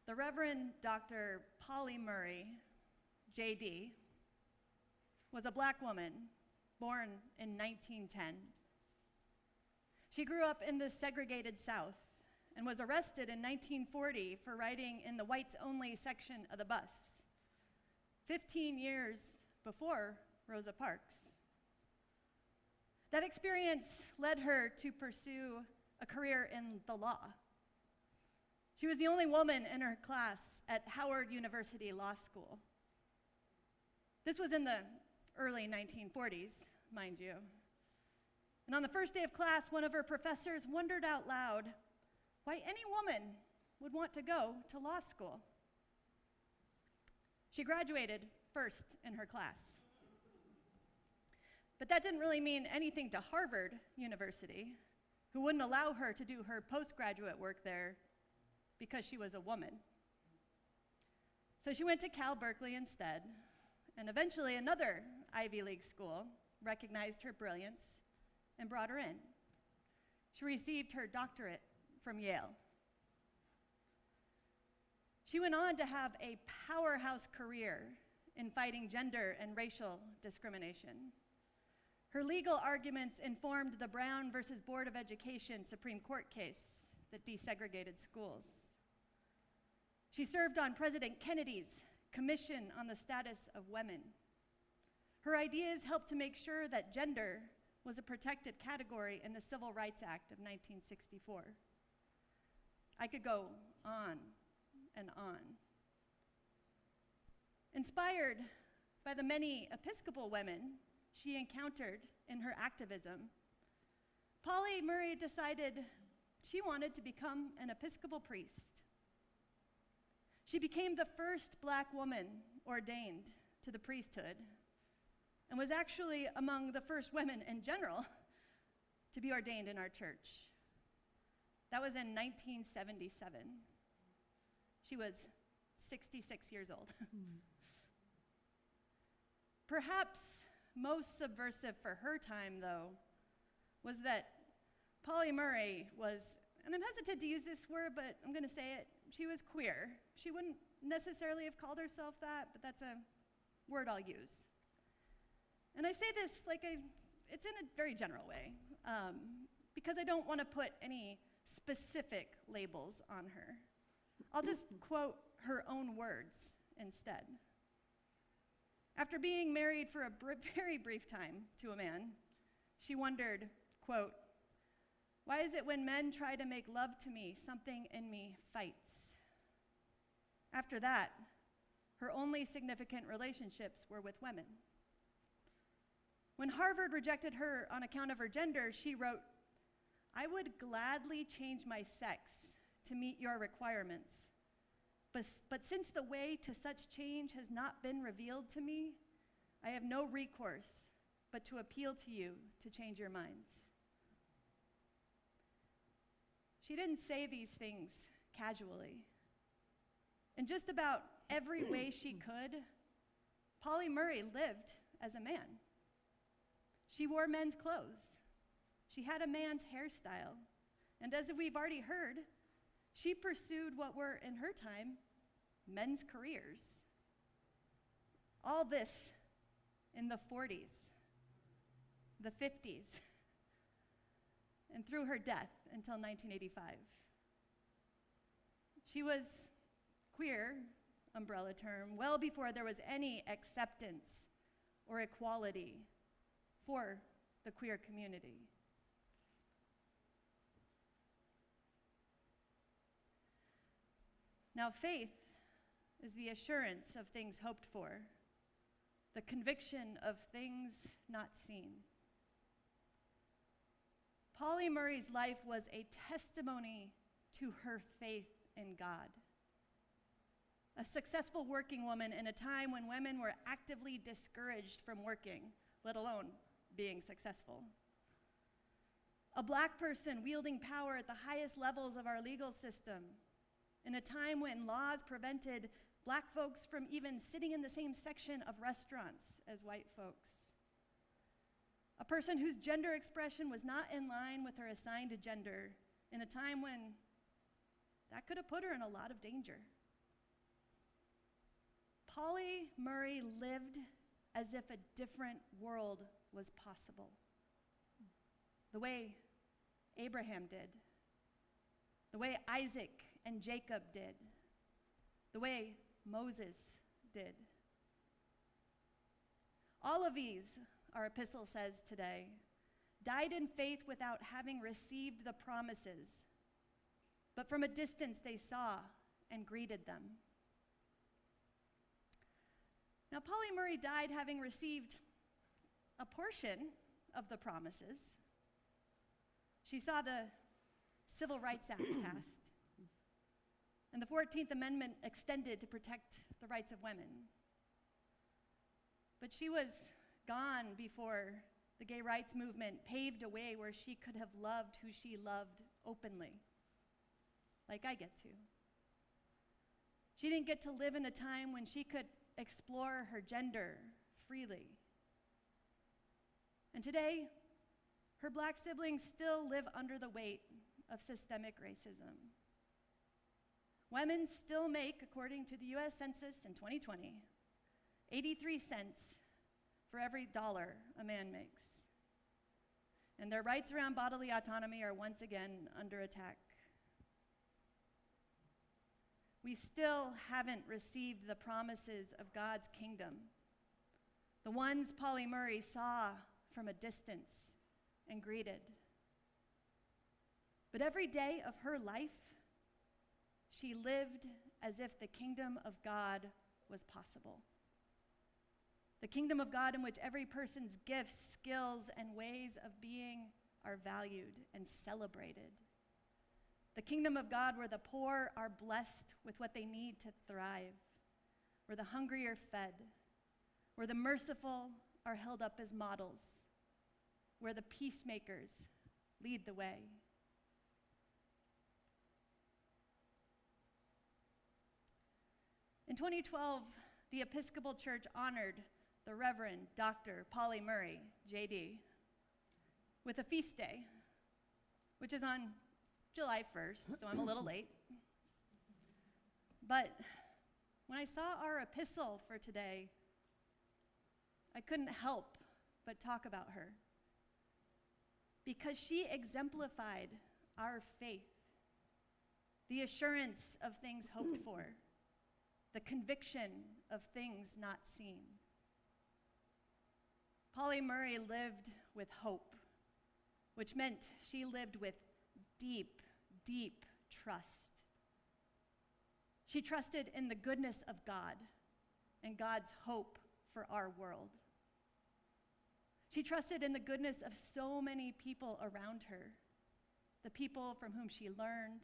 The Reverend Dr. Polly Murray, J.D., was a black woman born in 1910. She grew up in the segregated South and was arrested in 1940 for riding in the whites-only section of the bus, 15 years before Rosa Parks. That experience led her to pursue a career in the law. She was the only woman in her class at Howard University Law School. This was in the early 1940s, mind you. And on the first day of class, one of her professors wondered out loud why any woman would want to go to law school. She graduated first in her class. But that didn't really mean anything to Harvard University, who wouldn't allow her to do her postgraduate work there because she was a woman. So she went to Cal Berkeley instead, and eventually another Ivy League school recognized her brilliance and brought her in. She received her doctorate from Yale. She went on to have a powerhouse career in fighting gender and racial discrimination. Her legal arguments informed the Brown versus Board of Education Supreme Court case that desegregated schools. She served on President Kennedy's Commission on the Status of Women. Her ideas helped to make sure that gender was a protected category in the Civil Rights Act of 1964. I could go on and on. Inspired by the many Episcopal women she encountered in her activism, Polly Murray decided she wanted to become an Episcopal priest. She became the first black woman ordained to the priesthood and was actually among the first women in general to be ordained in our church. That was in 1977. She was 66 years old. Perhaps most subversive for her time, though, was that Polly Murray was, and I'm hesitant to use this word, but I'm going to say it, she was queer. She wouldn't necessarily have called herself that, but that's a word I'll use. And I say this it's in a very general way, because I don't want to put any specific labels on her. I'll just quote her own words instead. After being married for a very brief time to a man, she wondered, quote, "Why is it when men try to make love to me, something in me fights?" After that, her only significant relationships were with women. When Harvard rejected her on account of her gender, she wrote, "I would gladly change my sex to meet your requirements, but since the way to such change has not been revealed to me, I have no recourse but to appeal to you to change your minds." She didn't say these things casually. In just about every way she could, Polly Murray lived as a man. She wore men's clothes. She had a man's hairstyle. And as we've already heard, she pursued what were, in her time, men's careers. All this in the 40s, the 50s, and through her death until 1985. She was queer, umbrella term, well before there was any acceptance or equality for the queer community. Now, faith is the assurance of things hoped for, the conviction of things not seen. Polly Murray's life was a testimony to her faith in God. A successful working woman in a time when women were actively discouraged from working, let alone being successful. A black person wielding power at the highest levels of our legal system in a time when laws prevented black folks from even sitting in the same section of restaurants as white folks. A person whose gender expression was not in line with her assigned gender in a time when that could have put her in a lot of danger. Polly Murray lived as if a different world was possible. The way Abraham did, the way Isaac and Jacob did, the way Moses did. All of these, our epistle says today, died in faith without having received the promises, but from a distance they saw and greeted them. Now, Polly Murray died having received a portion of the promises. She saw the Civil Rights Act passed, and the 14th Amendment extended to protect the rights of women. But she was gone before the gay rights movement paved a way where she could have loved who she loved openly, like I get to. She didn't get to live in a time when she could explore her gender freely. And today, her black siblings still live under the weight of systemic racism. Women still make, according to the US Census in 2020, 83 cents for every dollar a man makes. And their rights around bodily autonomy are once again under attack. We still haven't received the promises of God's kingdom, the ones Polly Murray saw from a distance and greeted. But every day of her life, she lived as if the kingdom of God was possible. The kingdom of God in which every person's gifts, skills, and ways of being are valued and celebrated. The kingdom of God where the poor are blessed with what they need to thrive, where the hungry are fed, where the merciful are held up as models, where the peacemakers lead the way. In 2012, the Episcopal Church honored the Reverend Dr. Polly Murray, JD, with a feast day, which is on July 1st, so I'm a little late. But when I saw our epistle for today, I couldn't help but talk about her, because she exemplified our faith, the assurance of things hoped for, the conviction of things not seen. Polly Murray lived with hope, which meant she lived with deep, deep trust. She trusted in the goodness of God and God's hope for our world. She trusted in the goodness of so many people around her, the people from whom she learned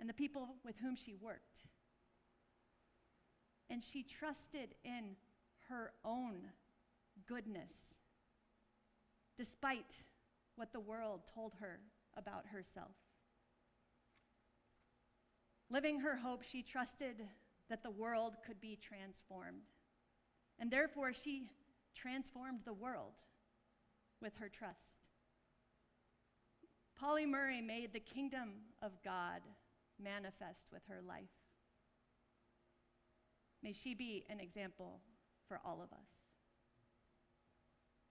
and the people with whom she worked. And she trusted in her own goodness, despite what the world told her about herself. Living her hope, she trusted that the world could be transformed. And therefore, she transformed the world with her trust. Polly Murray made the kingdom of God manifest with her life. May she be an example for all of us.